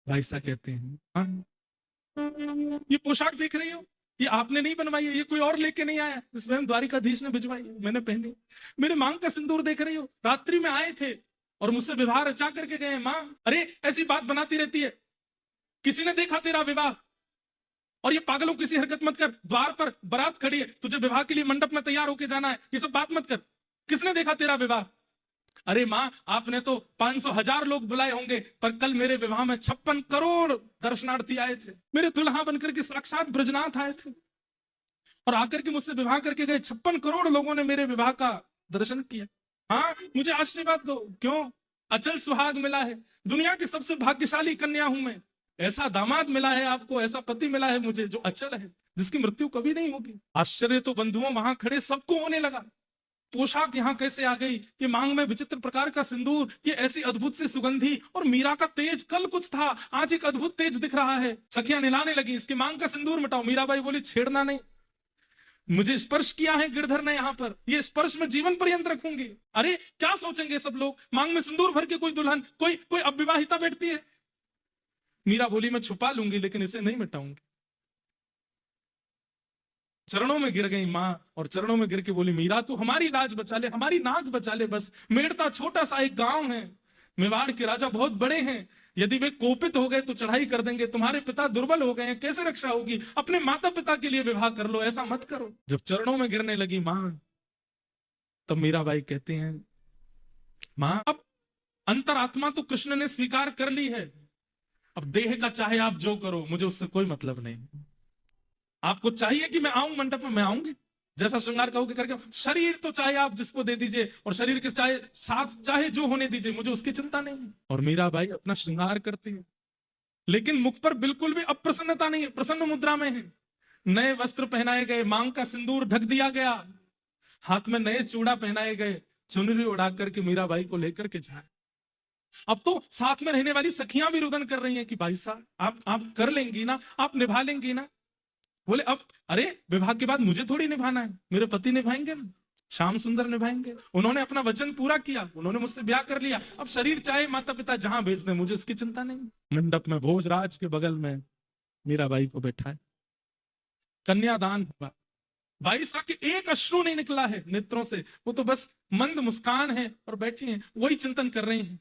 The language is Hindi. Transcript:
भाई साहब कहते हैं, हाँ ये पोशाक देख रही हो, ये आपने नहीं बनवाई है, ये कोई और लेके नहीं आया, स्वयं द्वारिकाधीश ने भिजवाई है, मैंने पहनी। मेरे मांग का सिंदूर देख रही हो, रात्रि में आए थे और मुझसे विवाह रचा करके गए। मां, अरे ऐसी बात बनाती रहती है, किसी ने देखा तेरा विवाह? और ये पागलों किसी हरकत मत कर, द्वार पर बारात खड़ी है, तुझे विवाह के लिए मंडप में तैयार होके जाना है, ये सब बात मत कर। किसने देखा तेरा विवाह? अरे माँ, आपने तो 500,000 लोग बुलाए होंगे, पर कल मेरे विवाह में 56 करोड़ दर्शनार्थी आए थे, मेरे दुल्हा बनकर के साक्षात ब्रजनाथ आए थे और आकर के मुझसे विवाह करके गए। 56 करोड़ लोगों ने मेरे विवाह का दर्शन किया। हाँ, मुझे आशीर्वाद दो। क्यों? अचल सुहाग मिला है, दुनिया की सबसे भाग्यशाली कन्या हूं मैं। ऐसा दामाद मिला है आपको, ऐसा पति मिला है मुझे जो अचल है, जिसकी मृत्यु कभी नहीं होगी। आश्चर्य तो बंधुओं वहां खड़े सबको होने लगा। पोशाक यहाँ कैसे आ गई, ये मांग में विचित्र प्रकार का सिंदूर, ये ऐसी अद्भुत सी सुगंधी, और मीरा का तेज कल कुछ था, आज एक अद्भुत तेज दिख रहा है। सखियां निलाने लगी, इसकी मांग का सिंदूर मिटाओ। मीराबाई बोली, छेड़ना नहीं, मुझे स्पर्श किया है गिरधर ने यहाँ पर, ये स्पर्श में जीवन पर्यंत रखूंगी। अरे क्या सोचेंगे सब लोग, मांग में सिंदूर भर के कोई दुल्हन, कोई कोई अविवाहिता बैठती है। मीरा बोली, मैं छुपा लूंगी लेकिन इसे नहीं मिटाऊंगी। चरणों में गिर गई मां और चरणों में गिर के बोली, मीरा तू हमारी लाज बचा ले, हमारी नाक बचा ले बस। मेड़ता छोटा सा एक गांव है, मेवाड़ के राजा बहुत बड़े हैं, यदि वे कोपित हो गए तो चढ़ाई कर देंगे। तुम्हारे पिता दुर्बल हो गए हैं, कैसे रक्षा होगी? अपने माता पिता के लिए विवाह कर लो, ऐसा मत करो। जब चरणों में गिरने लगी मां, तब मीराबाई कहते हैं, मां अब अंतरात्मा तो कृष्ण ने स्वीकार कर ली है, अब देह का चाहे आप जो करो, मुझे उससे कोई मतलब नहीं। आपको चाहिए कि मैं आऊं मंडप में, मैं आऊंगी, जैसा श्रृंगार कहोगे करके। शरीर तो चाहे आप जिसको दे दीजिए, और शरीर के चाहे साथ चाहे जो होने दीजिए, मुझे उसकी चिंता नहीं। और मीराबाई अपना श्रृंगार करती है, लेकिन मुख पर बिल्कुल भी अप्रसन्नता नहीं है, प्रसन्न मुद्रा में है। नए वस्त्र पहनाए गए, मांग का सिंदूर ढक दिया गया, हाथ में नए चूड़ा पहनाए गए, चुनरी उड़ा करके मीराबाई को लेकर के जाए। अब तो साथ में रहने वाली सखियां भी रुदन कर रही हैं कि भाई साहब आप कर लेंगी ना, आप निभा लेंगी ना। बोले, अब अरे विवाह के बाद मुझे थोड़ी निभाना है, मेरे पति निभाएंगे ना, श्याम सुंदर निभाएंगे। उन्होंने अपना वचन पूरा किया, उन्होंने मुझसे ब्याह कर लिया, अब शरीर चाहे माता पिता जहां भेज दें, मुझे इसकी चिंता नहीं। मंडप में भोजराज के बगल में मीराबाई को बैठा है, कन्यादान हुआ। भाई साहब के एक अश्रु नहीं निकला है नेत्रों से, वो तो बस मंद मुस्कान है और बैठी हैं, वही चिंतन कर रही हैं।